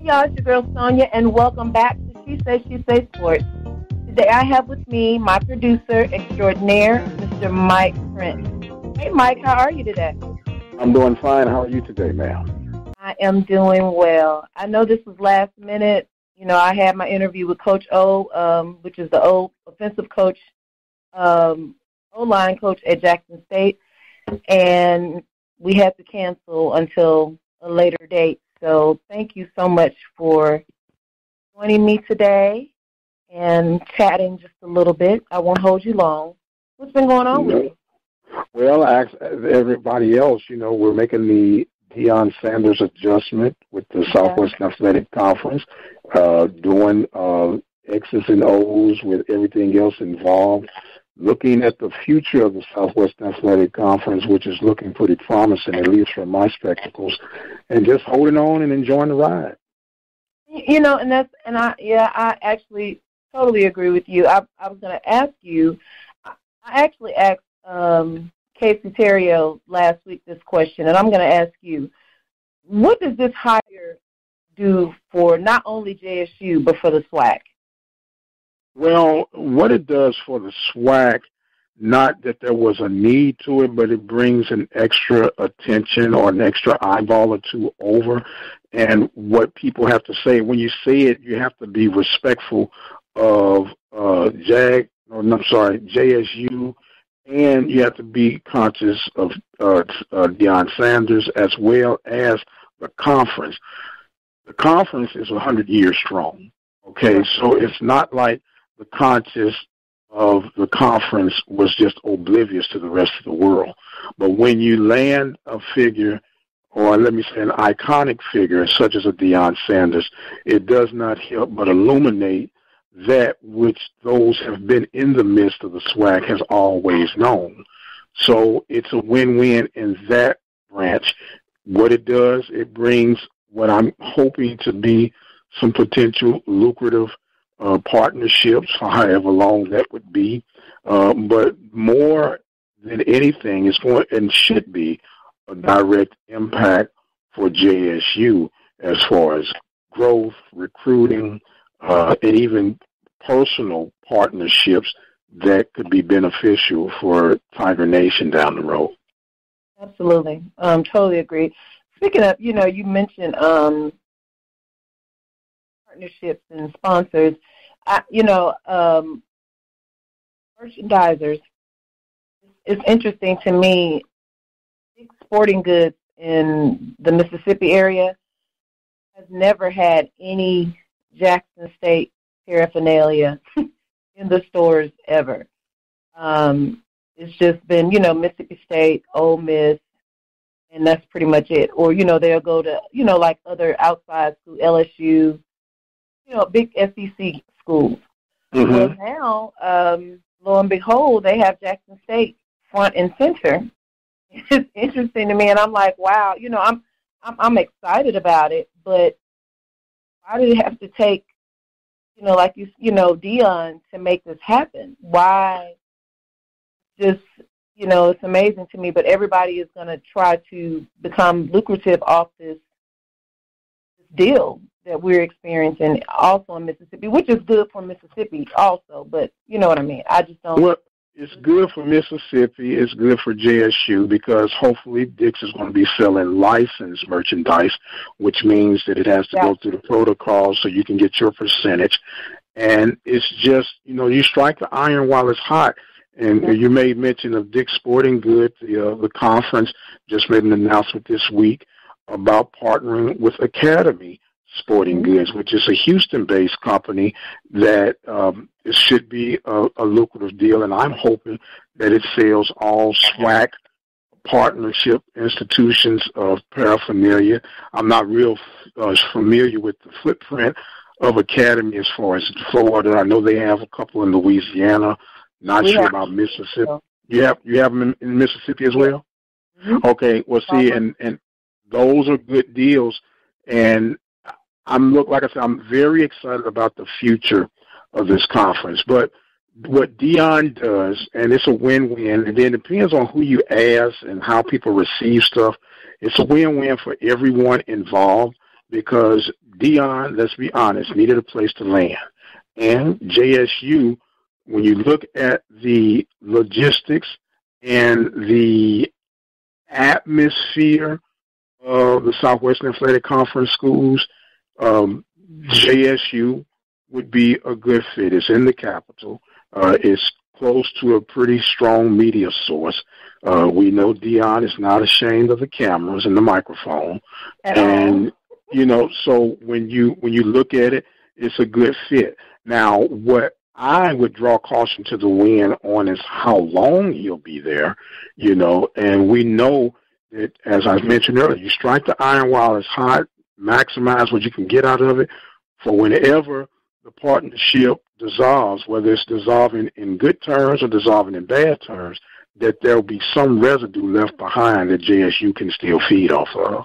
y'all, it's your girl Sonja, and welcome back to She Say Sports. Today I have with me my producer extraordinaire, Mr. Mike Prince. Hey Mike, how are you today? I'm doing fine. How are you today, ma'am? I am doing well. I know this was last minute. You know, I had my interview with Coach O, which is the old offensive coach, O-line coach at Jackson State, and we had to cancel until a later date. So thank you so much for joining me today and chatting just a little bit. I won't hold you long. What's been going on with you? Well, as everybody else, we're making the Deion Sanders adjustment with the Southwestern Athletic Conference, doing X's and O's with everything else involved, looking at the future of the Southwestern Athletic Conference, which is looking pretty promising, at least from my spectacles, and just holding on and enjoying the ride. I actually totally agree with you. I was going to ask you, I actually asked Casey Terrio last week this question, and I'm going to ask you, what does this hire do for not only JSU but for the SWAC? Well, what it does for the SWAC, not that there was a need to it, but it brings an extra attention or an extra eyeball or two over. And what people have to say, when you say it, you have to be respectful of JSU, and you have to be conscious of Deion Sanders as well as the conference. The conference is 100 years strong, okay? So it's not like the conscience of the conference was just oblivious to the rest of the world. But when you land a figure, or let me say an iconic figure such as a Deion Sanders, it does not help but illuminate that which those have been in the midst of the SWAC has always known. So it's a win-win in that branch. What it does, it brings what I'm hoping to be some potential lucrative partnerships, however long that would be. But more than anything, it's going and should be a direct impact for JSU as far as growth, recruiting, and even personal partnerships that could be beneficial for Tiger Nation down the road. Absolutely. Totally agree. Speaking of, you mentioned partnerships and sponsors. Merchandisers. It's interesting to me. Big sporting goods in the Mississippi area has never had any Jackson State paraphernalia in the stores ever. It's just been, Mississippi State, Ole Miss, and that's pretty much it. Or, they'll go to, like other outside schools, LSU, big SEC schools. Mm-hmm. Well, now, lo and behold, they have Jackson State front and center. It's interesting to me, and I'm like, wow, I'm excited about it, but why did it have to take, Deion to make this happen? Why? Just, it's amazing to me, but everybody is going to try to become lucrative off this deal that we're experiencing also in Mississippi, which is good for Mississippi also, but you know what I mean. I just don't. Well, it's good for Mississippi. It's good for JSU because hopefully Dick's is going to be selling licensed merchandise, which means that it has to go through the protocols so you can get your percentage. And it's just, you strike the iron while it's hot. And you made mention of Dick's Sporting Goods. The conference just made an announcement this week about partnering with Academy Sporting Goods, which is a Houston-based company that it should be a lucrative deal, and I'm hoping that it sells all SWAC partnership institutions of paraphernalia. I'm not real familiar with the footprint of Academy as far as Florida. I know they have a couple in Louisiana. Not sure about Mississippi. You have them in Mississippi as well? Mm-hmm. Okay. Well, see, and those are good deals, and like I said, I'm very excited about the future of this conference. But what Deion does, and it's a win-win, and then it depends on who you ask and how people receive stuff. It's a win-win for everyone involved because Dion, let's be honest, needed a place to land. And JSU, when you look at the logistics and the atmosphere of the Southwestern Athletic Conference schools, JSU would be a good fit. It's in the capital. It's close to a pretty strong media source. We know Dion is not ashamed of the cameras and the microphone, and so when you look at it, it's a good fit. Now, what I would draw caution to the wind on is how long he'll be there, and we know that, as I mentioned earlier, you strike the iron while it's hot, maximize what you can get out of it for whenever the partnership dissolves, whether it's dissolving in good terms or dissolving in bad terms, that there'll be some residue left behind that JSU can still feed off of.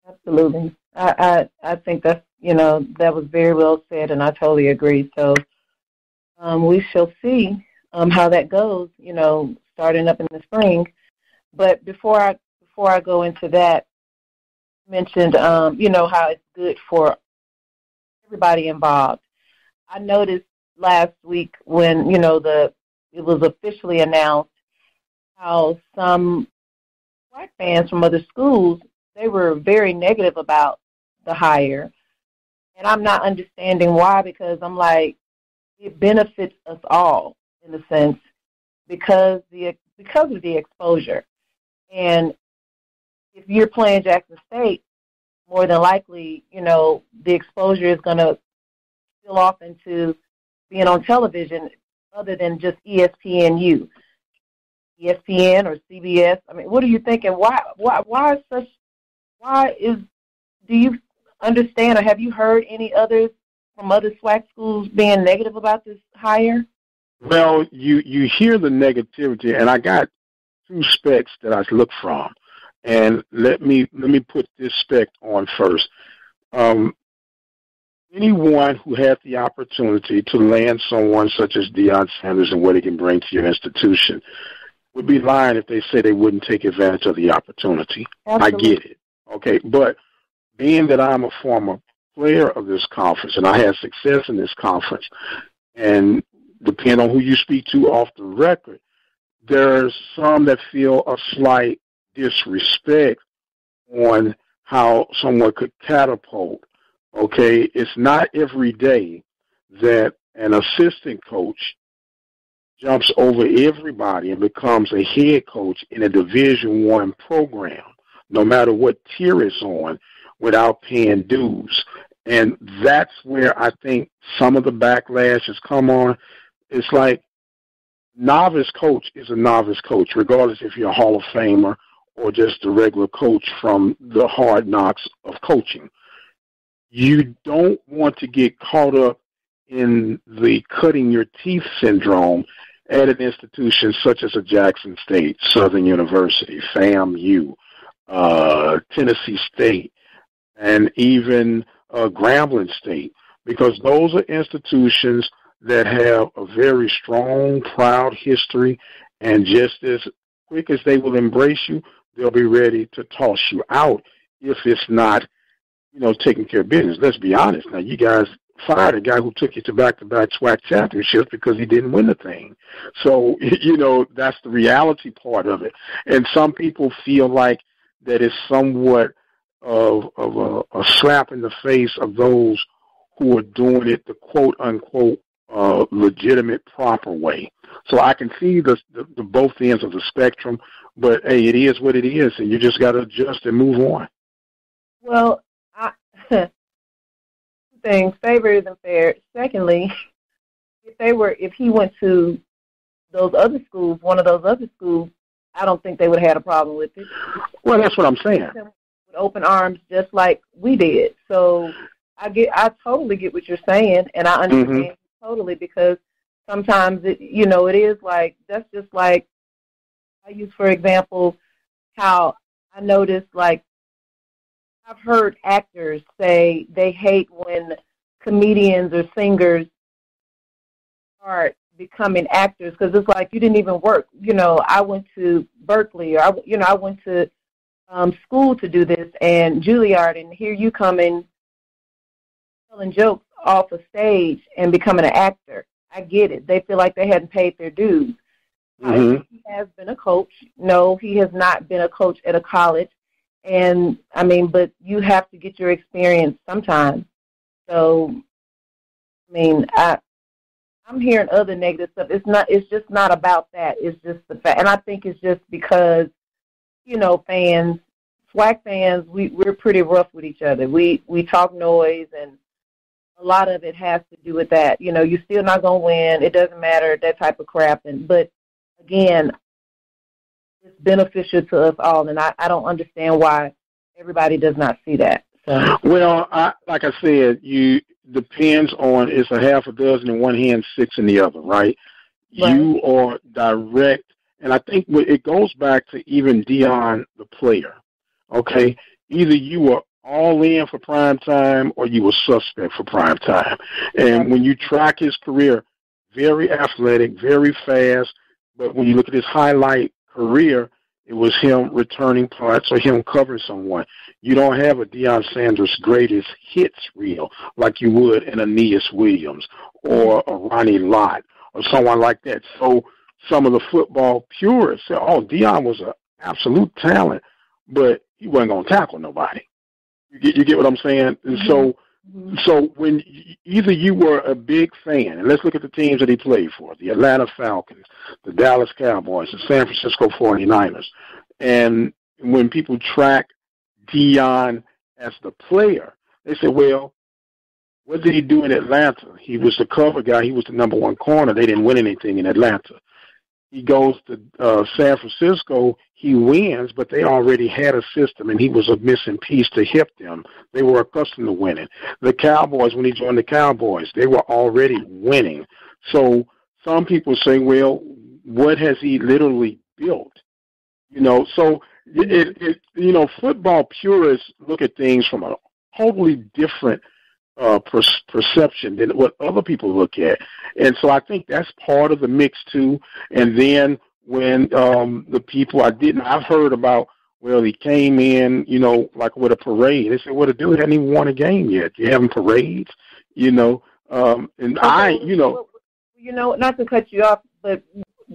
Absolutely. I think that's, that was very well said, and I totally agree. So we shall see how that goes, starting up in the spring. But before I go into that, I mentioned, how it's good for everybody involved. I noticed last week when, it was officially announced how some Black fans from other schools, they were very negative about the hire. And I'm not understanding why, because I'm like, it benefits us all in a sense because of the exposure. And if you're playing Jackson State, more than likely, the exposure is going to spill off into being on television other than just ESPN or CBS. I mean, what are you thinking? Do you understand, or have you heard any others from other SWAC schools being negative about this hire? Well, you hear the negativity, and I got two specs that I look from. And let me put this spec on first. Anyone who has the opportunity to land someone such as Deion Sanders and what he can bring to your institution would be lying if they say they wouldn't take advantage of the opportunity. Absolutely. I get it. Okay, but being that I'm a former player of this conference and I had success in this conference, and depending on who you speak to off the record, there's some that feel a slight disrespect on how someone could catapult. Okay, it's not every day that an assistant coach jumps over everybody and becomes a head coach in a Division I program, no matter what tier it's on, without paying dues. And that's where I think some of the backlash has come on. It's like novice coach is a novice coach, regardless if you're a Hall of Famer or just a regular coach from the hard knocks of coaching. You don't want to get caught up in the cutting your teeth syndrome at an institution such as a Jackson State, Southern University, FAMU, Tennessee State, and even Grambling State, because those are institutions that have a very strong, proud history, and just as quick as they will embrace you, they'll be ready to toss you out if it's not, taking care of business. Let's be honest. Now, you guys fired a guy who took you to back-to-back SWAC championships because he didn't win the thing. So, that's the reality part of it. And some people feel like that is somewhat of a slap in the face of those who are doing it the quote-unquote legitimate, proper way. So I can see the both ends of the spectrum, but, hey, it is what it is, and you just got to adjust and move on. Well, two things. Favor isn't fair. Secondly, if he went to one of those other schools, I don't think they would have had a problem with it. Well, that's what I'm saying. With open arms, just like we did. So I totally get what you're saying, and I understand totally, because sometimes it is like, that's just like, I use, for example, how I noticed, like, I've heard actors say they hate when comedians or singers start becoming actors, because it's like, you didn't even work. I went to Berkeley, or I went to school to do this, and Juilliard, and here you come in telling jokes off a stage and becoming an actor. I get it. They feel like they hadn't paid their dues. He has been a coach. No, he has not been a coach at a college. And, I mean, but you have to get your experience sometime. So, I mean, I'm hearing other negative stuff. It's just not about that. It's just the fact. And I think it's just because, you know, fans, SWAC fans, we're pretty rough with each other. We talk noise, and a lot of it has to do with that. You know, you're still not going to win. It doesn't matter, that type of crap. But, again, it's beneficial to us all, and I don't understand why everybody does not see that. So. Well, like I said, depends on, it's a half a dozen in one hand, six in the other, right? You are direct, and I think it goes back to even Deion, the player, okay? Either you were all in for prime time or you were suspect for prime time. And when you track his career, very athletic, very fast, but when you look at his highlight career, it was him returning punts or him covering someone. You don't have a Deion Sanders greatest hits reel like you would an Aeneas Williams or a Ronnie Lott or someone like that. So some of the football purists say, oh, Deion was an absolute talent, but he wasn't going to tackle nobody. You get what I'm saying? And so when either you were a big fan, and let's look at the teams that he played for, the Atlanta Falcons, the Dallas Cowboys, the San Francisco 49ers, and when people track Deion as the player, they say, well, what did he do in Atlanta? He was the cover guy. He was the number one corner. They didn't win anything in Atlanta. He goes to San Francisco, he wins, but they already had a system, and he was a missing piece to help them. They were accustomed to winning. The Cowboys, when he joined the Cowboys, they were already winning. So some people say, well, what has he literally built? You know, so, football purists look at things from a totally different perception than what other people look at. And so I think that's part of the mix too. And then when the people I've heard about, well, he came in, like with a parade. They said, well, the dude hadn't even won a game yet. You're having parades, and not to cut you off, but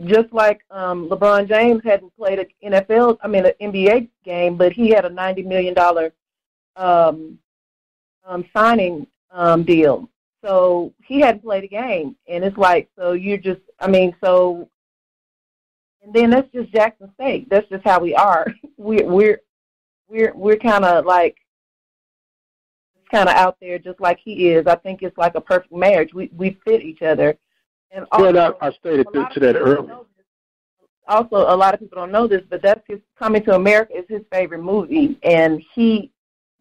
just like LeBron James hadn't played an NBA game, but he had a $90 million signing deal. So he hadn't played a game, and it's like, so you're just, and then that's just Jackson State. That's just how we are. We're kind of like, it's kind of out there, just like he is. I think it's like a perfect marriage. We fit each other. And also, I stated to that earlier. Also, a lot of people don't know this, but that's his Coming to America is his favorite movie, and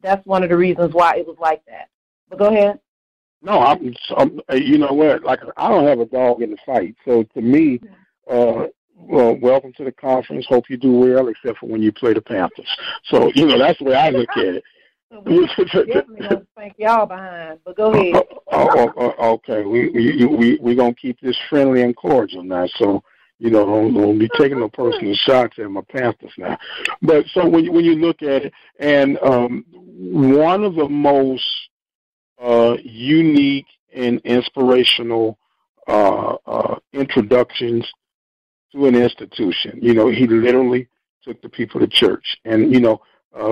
that's one of the reasons why it was like that. But go ahead. No, I'm you know what? Like, I don't have a dog in the fight. So to me, welcome to the conference. Hope you do well, except for when you play the Panthers. So that's the way I look at it. We definitely gonna spank y'all behind. But go ahead. Okay, we gonna keep this friendly and cordial now. So don't be taking no personal shots at my Panthers now. But so when you look at it, and one of the most unique and inspirational introductions to an institution, he literally took the people to church. And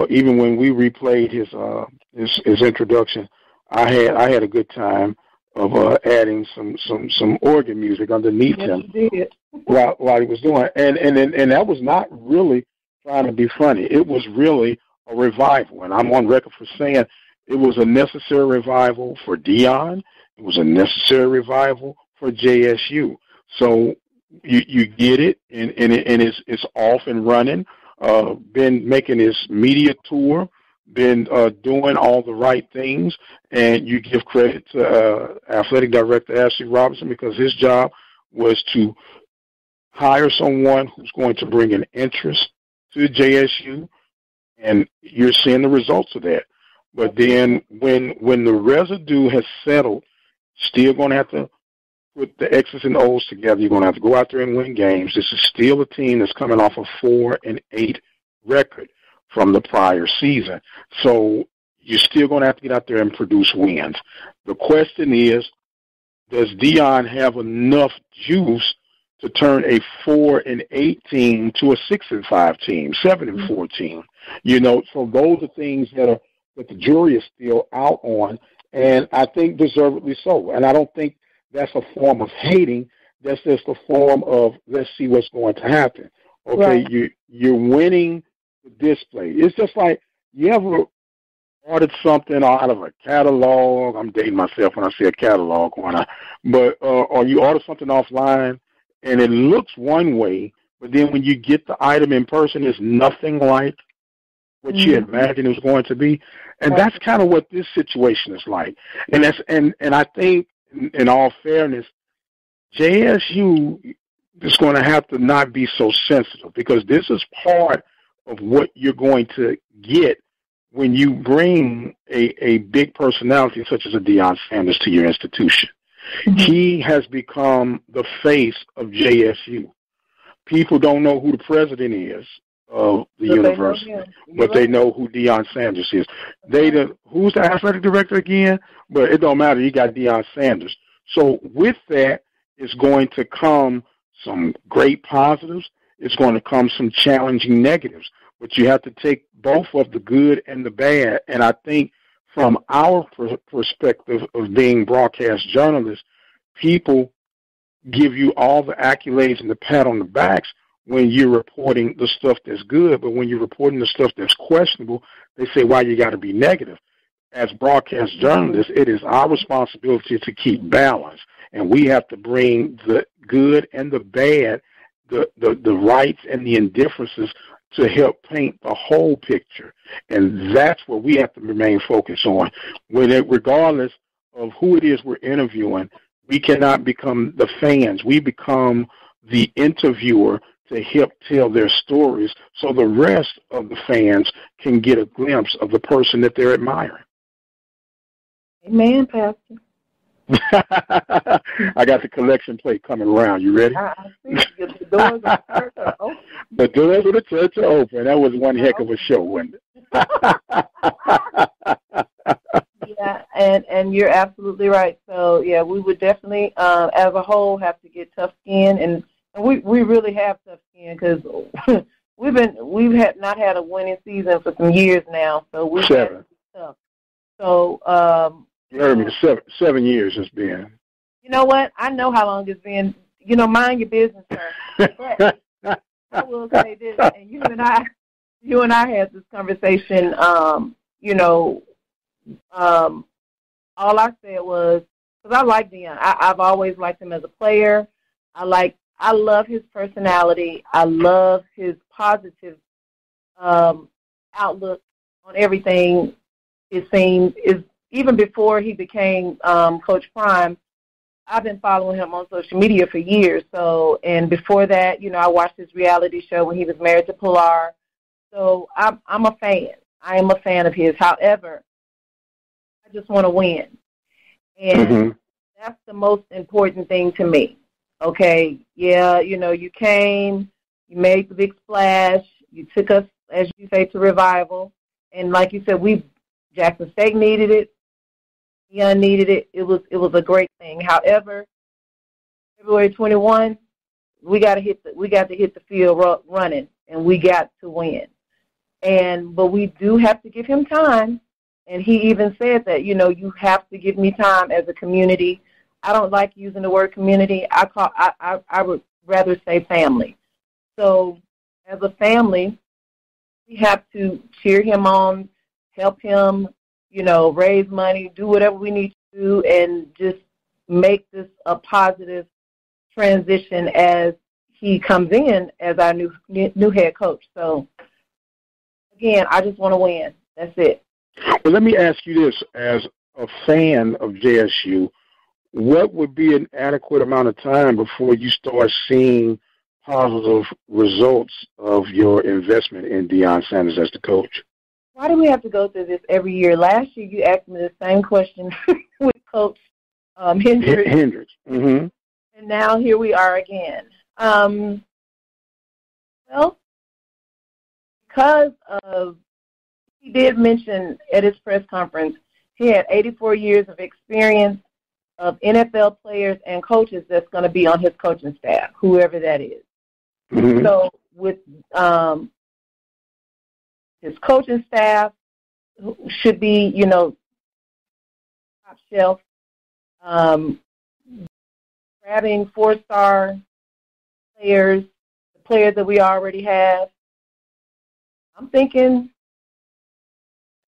even when we replayed his introduction, I had a good time of adding some organ music underneath him while he was doing it. And that was not really trying to be funny. It was really a revival. And I'm on record for saying it was a necessary revival for Deion. It was a necessary revival for JSU. So you get it, and it's off and running. Been making his media tour, been doing all the right things, and you give credit to athletic director Ashley Robinson, because his job was to hire someone who's going to bring an interest to JSU, and you're seeing the results of that. But then when the residue has settled, still going to have to put the X's and O's together. You're going to have to go out there and win games. This is still a team that's coming off a 4-8 record from the prior season. So you're still going to have to get out there and produce wins. The question is, does Deion have enough juice to turn a 4-8 team to a 6-5 team, 7-4 team? So those are things that the jury is still out on, and I think deservedly so. And I don't think that's a form of hating. That's just a form of, let's see what's going to happen. Okay, right. You're winning the display. It's just like, you ever ordered something out of a catalog? I'm dating myself when I say a catalog, or you order something offline and it looks one way, but then when you get the item in person, it's nothing like what you imagined it was going to be. And that's kind of what this situation is like. And I think, in all fairness, JSU is going to have to not be so sensitive, because this is part of what you're going to get when you bring a big personality such as a Deion Sanders to your institution. Mm-hmm. He has become the face of JSU. People don't know who the president is of the university, but they know who Deion Sanders is. Who's the athletic director again? But it don't matter. You got Deion Sanders. So with that, it's going to come some great positives. It's going to come some challenging negatives. But you have to take both of the good and the bad. And I think from our perspective of being broadcast journalists, people give you all the accolades and the pat on the backs when you're reporting the stuff that's good. But when you're reporting the stuff that's questionable, they say, why you got to be negative? As broadcast journalists, it is our responsibility to keep balance. And we have to bring the good and the bad, the rights and the indifferences, to help paint the whole picture. And that's what we have to remain focused on. Regardless of who it is we're interviewing, we cannot become the fans. We become the interviewer to help tell their stories so the rest of the fans can get a glimpse of the person that they're admiring. Amen, Pastor. I got the collection plate coming around. You ready? I see. The doors of the church are open. The doors of the church are open. That was one heck of a show, wasn't it? Yeah, and you're absolutely right. So, yeah, we would definitely, as a whole, have to get tough skin, and we really have tough skin, because we've not had a winning season for some years now. So we've had to be tough. So. You heard me, 7 years it's been. You know what? I know how long it's been. Mind your business, sir. But I will say this, and you and I had this conversation. All I said was, because I like Deion. I've always liked him as a player. I love his personality. I love his positive outlook on everything. It seems is. Even before he became Coach Prime, I've been following him on social media for years. So, and before that, I watched his reality show when he was married to Pilar. So I'm a fan. I am a fan of his. However, I just want to win. And that's the most important thing to me. Okay, yeah, you came, you made the big splash, you took us, as you say, to revival. And like you said, Jackson State needed it. Deion needed it. It was a great thing. However, February 21, we got to hit the field running, and we got to win. But we do have to give him time. And he even said that, you have to give me time as a community. I don't like using the word community. I would rather say family. So as a family, we have to cheer him on, help him, raise money, do whatever we need to do, and just make this a positive transition as he comes in as our new head coach. So, again, I just want to win. That's it. Well, let me ask you this. As a fan of JSU, what would be an adequate amount of time before you start seeing positive results of your investment in Deion Sanders as the coach? Why do we have to go through this every year? Last year you asked me the same question with Coach Hendricks. Mm-hmm. And now here we are again. Well, because of he did mention at his press conference he had 84 years of experience of NFL players and coaches that's going to be on his coaching staff, whoever that is. Mm-hmm. So with his coaching staff should be, top shelf, grabbing 4-star players, the players that we already have. I'm thinking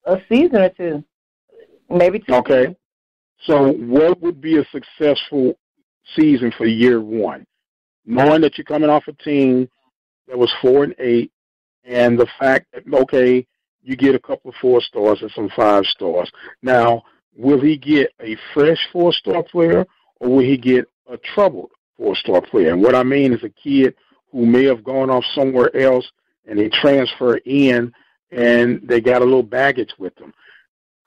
a season or two, maybe 2. Okay. So what would be a successful season for year one? Knowing that you're coming off a team that was 4-8, and the fact that, okay, you get a couple of 4-stars and some 5-stars. Now, will he get a fresh 4-star player, or will he get a troubled 4-star player? And what I mean is a kid who may have gone off somewhere else and they transfer in and they got a little baggage with them.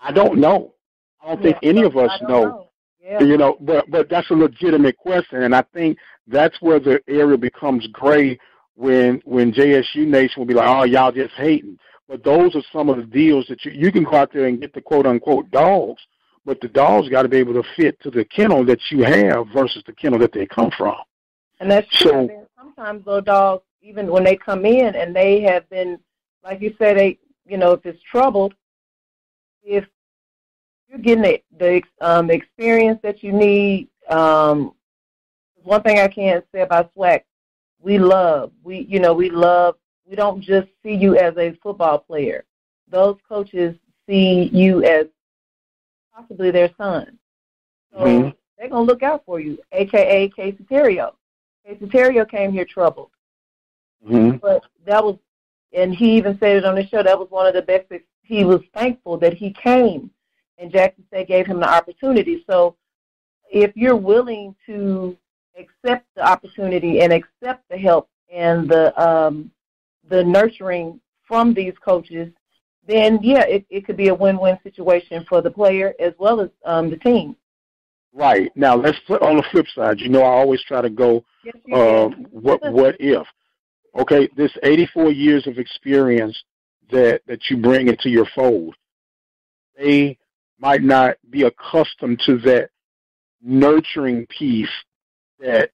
I don't know. I don't think any of us know. Yeah. But that's a legitimate question, and I think that's where the area becomes gray when JSU Nation will be like, oh, y'all just hating. But those are some of the deals that you can go out there and get the quote-unquote dogs, but the dogs got to be able to fit to the kennel that you have versus the kennel that they come from. And that's true. So, sometimes those dogs, even when they come in and they have been, like you said, if it's troubled, if you're getting the experience that you need. One thing I can say about SWAC, we don't just see you as a football player. Those coaches see you as possibly their son. So they're going to look out for you, a.k.a. Casey Terrio. Casey Terrio came here troubled. But that was, and he even said it on the show, that was one of the best. He was thankful that he came. And Jackson State gave him the opportunity. So if you're willing to accept the opportunity and accept the help and the nurturing from these coaches, then, yeah, it could be a win-win situation for the player as well as the team. Right. Now, let's put on the flip side. I always try to go, what if? Okay, this 84 years of experience that you bring into your fold, they might not be accustomed to that nurturing piece that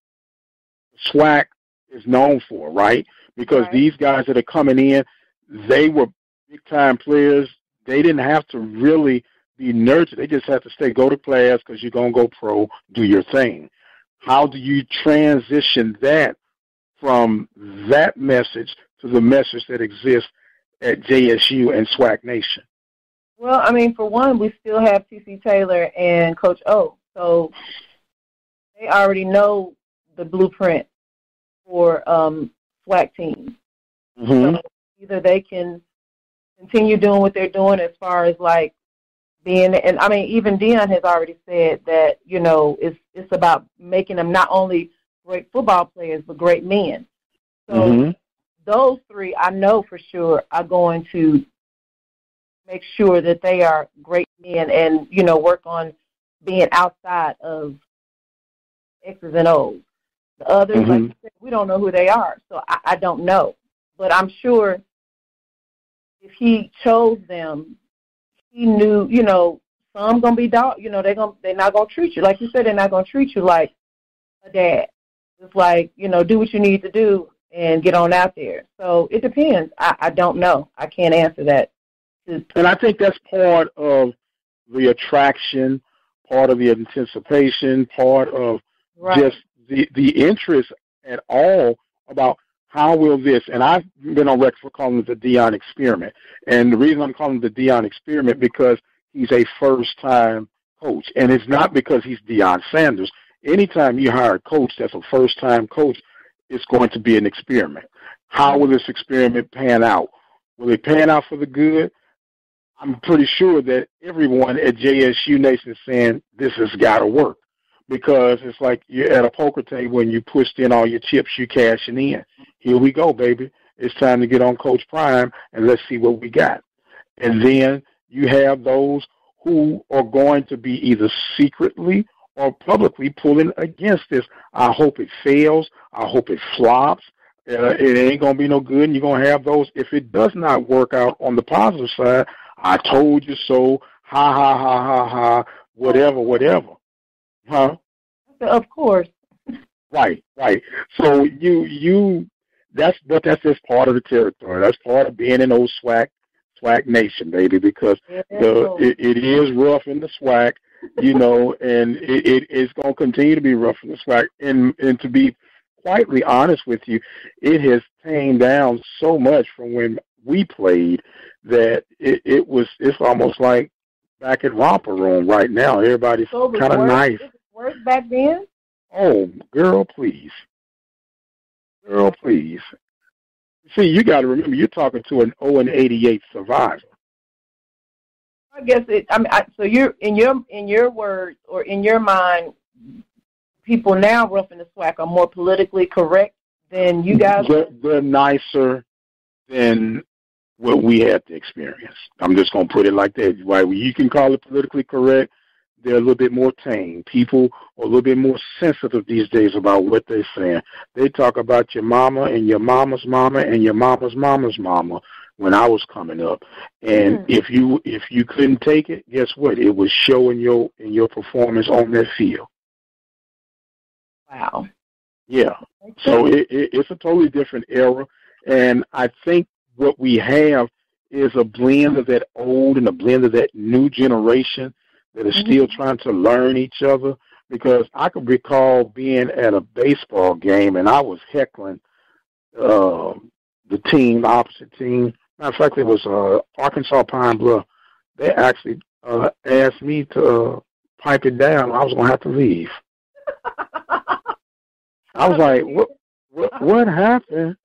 SWAC is known for, right? Because these guys that are coming in, they were big-time players. They didn't have to really be nurtured. They just have to go to class because you're going to go pro, do your thing. How do you transition that from that message to the message that exists at JSU and SWAC Nation? Well, for one, we still have T.C. Taylor and Coach O. So they already know the blueprint for SWAC teams. So either they can continue doing what they're doing as far as, like, being, and, even Dion has already said that, it's about making them not only great football players, but great men. So those three, I know for sure, are going to make sure that they are great men and, work on being outside of X's and O's. The others, like you said, we don't know who they are, so I don't know. But I'm sure if he chose them, he knew, some going to be dog, they're not going to treat you. Like you said, they're not going to treat you like a dad. It's like, do what you need to do and get on out there. So it depends. I don't know. I can't answer that. And I think that's part of the attraction, part of the anticipation, part of just the interest at all about how will this, and I've been on record for calling it the Dion experiment. And the reason I'm calling it the Dion experiment because he's a first-time coach. And it's not because he's Deion Sanders. Anytime you hire a coach that's a first-time coach, it's going to be an experiment. How will this experiment pan out? Will it pan out for the good? I'm pretty sure that everyone at JSU Nation is saying this has got to work because it's like you're at a poker table and you pushed in all your chips, you're cashing in. Here we go, baby. It's time to get on Coach Prime and let's see what we got. And then you have those who are going to be either secretly or publicly pulling against this. I hope it fails. I hope it flops. It ain't going to be no good, and you're going to have those. If it does not work out on the positive side, I told you so. Ha ha ha ha ha. Whatever, whatever. Huh? Of course. Right, right. So that's just part of the territory. That's part of being an old SWAC nation, baby, because it is rough in the SWAC, and it's going to continue to be rough in the SWAC. And to be quietly honest with you, it has tamed down so much from when we played that it's almost like back at Romper Room right now. Everybody's kind of nice. It was worse back then? Oh, girl, please. Girl, please. See, you got to remember, you're talking to an 0-88 survivor. I guess so you're in your words or in your mind, people now roughing the SWAC are more politically correct than you guys. They're nicer than what we had to experience. I'm just going to put it like that. Right? You can call it politically correct. They're a little bit more tame. People are a little bit more sensitive these days about what they're saying. They talk about your mama and your mama's mama and your mama's mama's mama when I was coming up. And if you couldn't take it, guess what? It was showing in your performance on that field. Wow. Yeah. So it's a totally different era. And I think what we have is a blend of that old and a blend of that new generation that is still trying to learn each other, because I could recall being at a baseball game and I was heckling the opposite team. Matter of fact, it was Arkansas Pine Bluff. They actually asked me to pipe it down. I was going to have to leave. I was like, what happened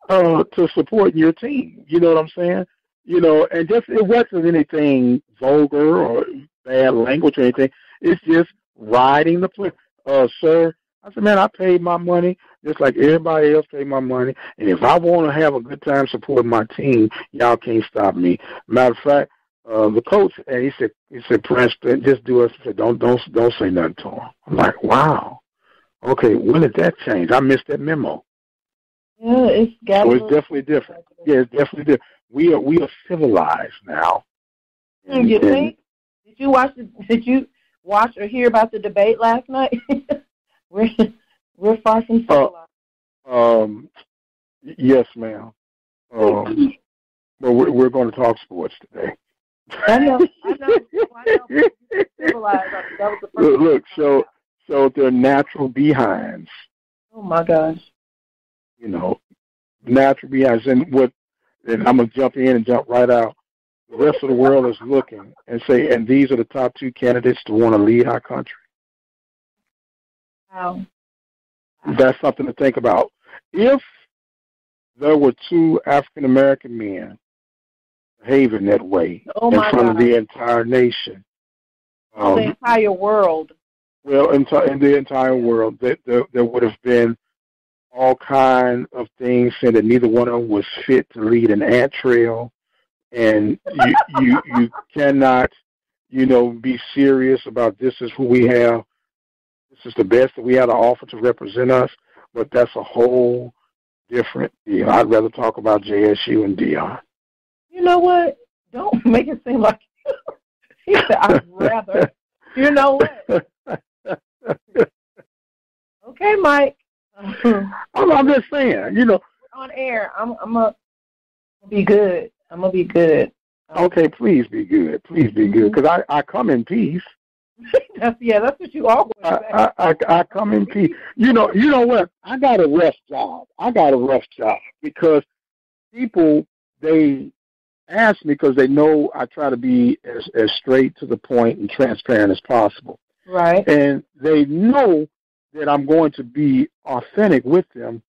to support your team? You know what I'm saying? And just it wasn't anything vulgar or bad language or anything. It's just riding the play. Sir, I said, man, I paid my money just like everybody else paid my money. And if I want to have a good time supporting my team, y'all can't stop me. Matter of fact, the coach, and he said, Prince, just do us. He said, don't say nothing to him. I'm like, wow. Okay, when did that change? I missed that memo. Yeah, it's definitely different. Yeah, it's definitely different. We are civilized now. You think? Did you watch or hear about the debate last night? We're far from civilized. Yes, ma'am. But we're going to talk sports today. I know. Civilized. That was the first Look, so they're natural behinds. Oh my gosh. Natural behinds, and I'm gonna jump in and jump right out. The rest of the world is looking and say, and these are the top two candidates to want to lead our country. Wow. That's something to think about. If there were two African American men behaving that way in front of the entire nation, the entire world. Well, in the entire world, there would have been all kinds of things saying that neither one of them was fit to lead an ant trail, and you cannot, be serious about this is who we have. This is the best that we have to offer to represent us, but that's a whole different deal. I'd rather talk about JSU and Dion. You know what? Don't make it seem like he said, I'd rather. You know what? Okay, Mike. I'm just saying, on air, I'm gonna be good. I'm gonna be good. Okay, please be good. Please be good, because I come in peace. That's what you always say. I come in peace. You know what? I got a rough job because people, they ask me because they know I try to be as straight to the point and transparent as possible. Right. And they know that I'm going to be authentic with them.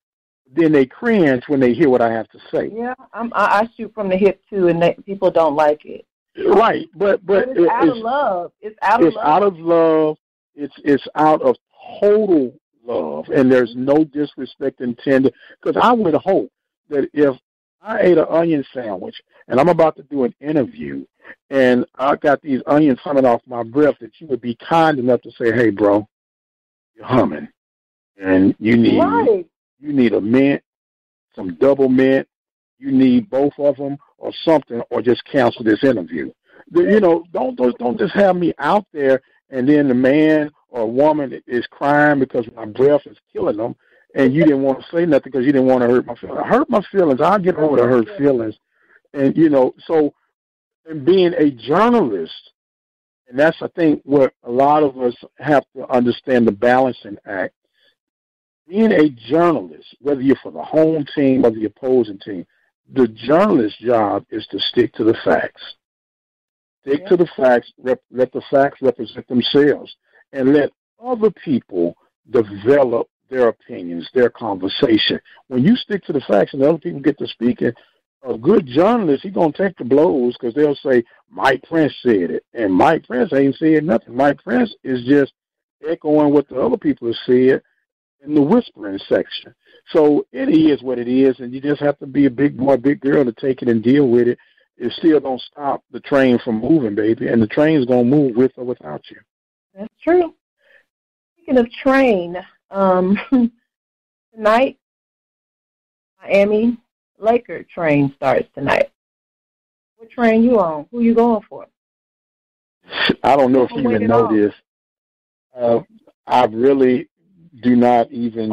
Then they cringe when they hear what I have to say. Yeah, I shoot from the hip too, and people don't like it. Right, but it's out of love. It's out of love. It's out of total love, and there's no disrespect intended. Because I would hope that if I ate an onion sandwich and I'm about to do an interview, and I got these onions coming off my breath, that you would be kind enough to say, "Hey, bro, you're humming, and you need a mint, some double mint. You need both of them, or something, or just cancel this interview. Don't just have me out there, and then the man or woman is crying because my breath is killing them, and you didn't want to say nothing because you didn't want to hurt my feelings. I hurt my feelings. I'll get over the hurt feelings, and so in being a journalist, and that's I think what a lot of us have to understand the balancing act. Being a journalist, whether you're for the home team or the opposing team, the journalist's job is to stick to the facts. Stick to the facts, let the facts represent themselves, and let other people develop their opinions, their conversation. When you stick to the facts and other people get to speaking, a good journalist, he's going to take the blows because they'll say, Mike Prince said it, and Mike Prince ain't said nothing. Mike Prince is just echoing what the other people have said in the whispering section. So it is what it is, and you just have to be a big boy, big girl to take it and deal with it. It still don't stop the train from moving, baby, and the train's going to move with or without you. That's true. Speaking of train, tonight, Miami Laker train starts tonight. What train you on? Who you going for? I don't know if you even know this. I really do not even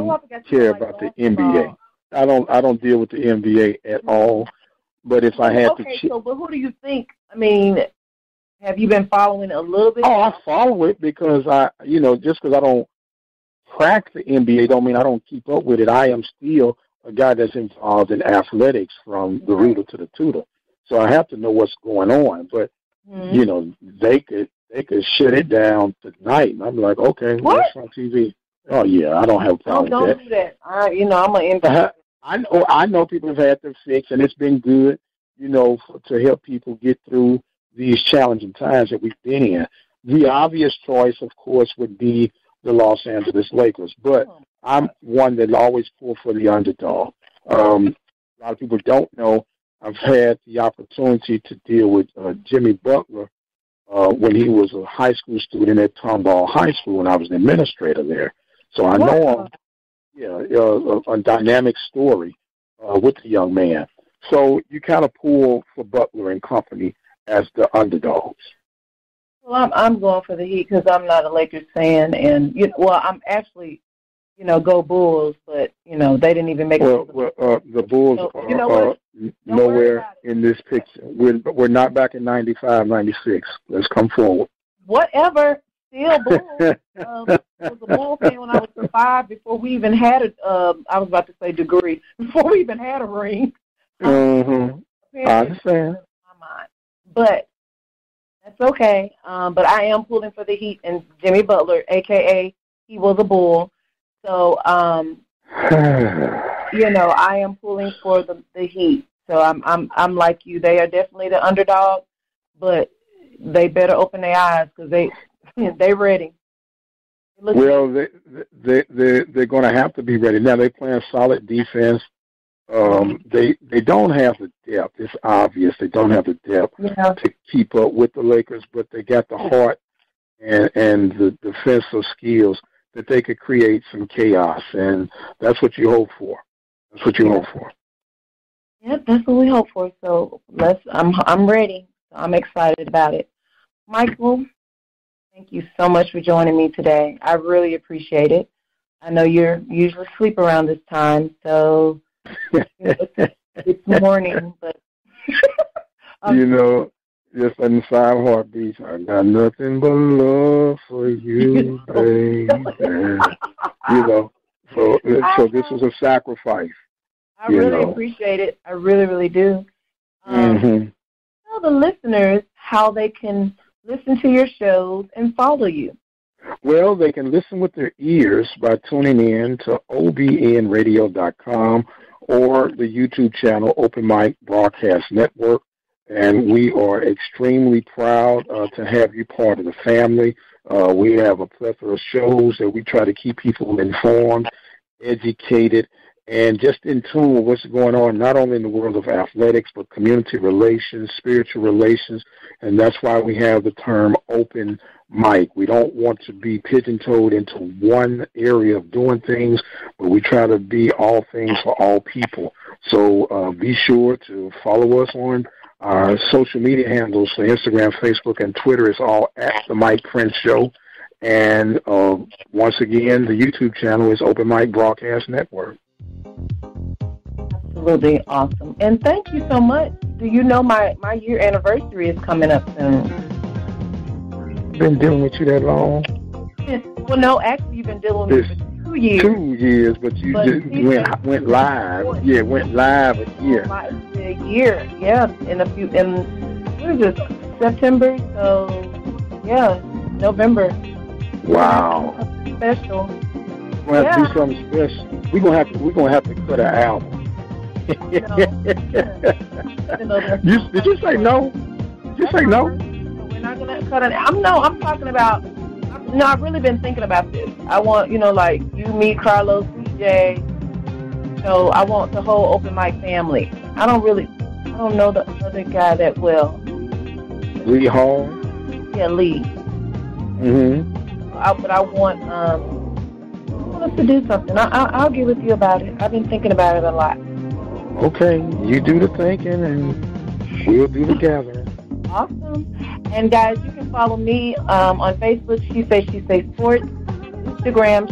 care about the NBA. I don't deal with the NBA at all. But if I had to, but who do you think? I mean, have you been following a little bit? Oh, I follow it because just because I don't track the NBA, don't mean I don't keep up with it. I am still a guy that's involved in athletics from the rooter to the tutor, so I have to know what's going on. But they could shut it down tonight, and I'm like, okay, what's on TV? Oh yeah, I don't have a problem with that. Don't do that. I'm an I know people have had their fix, and it's been good, to help people get through these challenging times that we've been in. The obvious choice, of course, would be the Los Angeles Lakers, but I'm one that always pull for the underdog. A lot of people don't know I've had the opportunity to deal with Jimmy Butler when he was a high school student at Tomball High School, and I was an administrator there. So I know him. A dynamic story with the young man. So you kind of pull for Butler and company as the underdogs. Well, I'm going for the Heat because I'm not a Lakers fan, and I'm actually, go Bulls, but they didn't even make it. The Bulls are nowhere in this picture. We're not back in 95, 96. Let's come forward. Whatever. Still Bulls. I was a Bulls fan when I was 5 before we even had I was about to say degree, before we even had a ring. I understand. But that's okay. But I am pulling for the Heat and Jimmy Butler, a.k.a. he was a Bull. So, I am pulling for the Heat. So I'm like you. They are definitely the underdog, but they better open their eyes because they ready. Well, they're going to have to be ready. Now they're playing solid defense. They don't have the depth. It's obvious they don't have the depth to keep up with the Lakers, but they got the heart and the defensive skills that they could create some chaos, and that's what you hope for. That's what you hope for. Yep, that's what we hope for. So I'm ready. I'm excited about it. Michael, thank you so much for joining me today. I really appreciate it. I know you're usually asleep around this time, so it's morning, but just in 5 heartbeats, I got nothing but love for you, baby. So this is a sacrifice. I really appreciate it. I really, really do. Tell the listeners how they can listen to your shows and follow you. Well, they can listen with their ears by tuning in to obnradio.com or the YouTube channel Open Mic Broadcast Network. And we are extremely proud to have you part of the family. We have a plethora of shows that we try to keep people informed, educated, and just in tune with what's going on, not only in the world of athletics, but community relations, spiritual relations, and that's why we have the term open mic. We don't want to be pigeon-toed into one area of doing things, but we try to be all things for all people. So be sure to follow us on Our social media handles for Instagram, Facebook, and Twitter is all at The Mike Prince Show. And once again, the YouTube channel is Open Mic Broadcast Network. Absolutely awesome. And thank you so much. Do you know my year anniversary is coming up soon? Been dealing with you that long? Well, no, actually, you've been dealing with me for 2 years. 2 years, but you just went live. Yeah, went live a year. A year, yeah. In what is this? September? So, yeah, November. Wow. Special. We're gonna have to do something special. We're gonna have to cut an album. Did you say no? Did you say no? We're not gonna cut an album. No, I'm talking about. No, I've really been thinking about this. I want, like you, me, Carlos, DJ. So I want the whole open mic family. I don't know the other guy that well. Lee Hall. Yeah, Lee. But I want us to do something. I'll get with you about it. I've been thinking about it a lot. Okay, you do the thinking, and we'll do the gathering. Awesome. And guys, you can follow me on Facebook, She Say Sports. Instagram,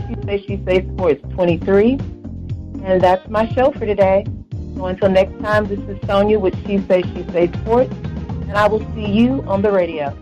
She Say Sports 23. And that's my show for today. So until next time, this is Sonja with She Say Sports. And I will see you on the radio.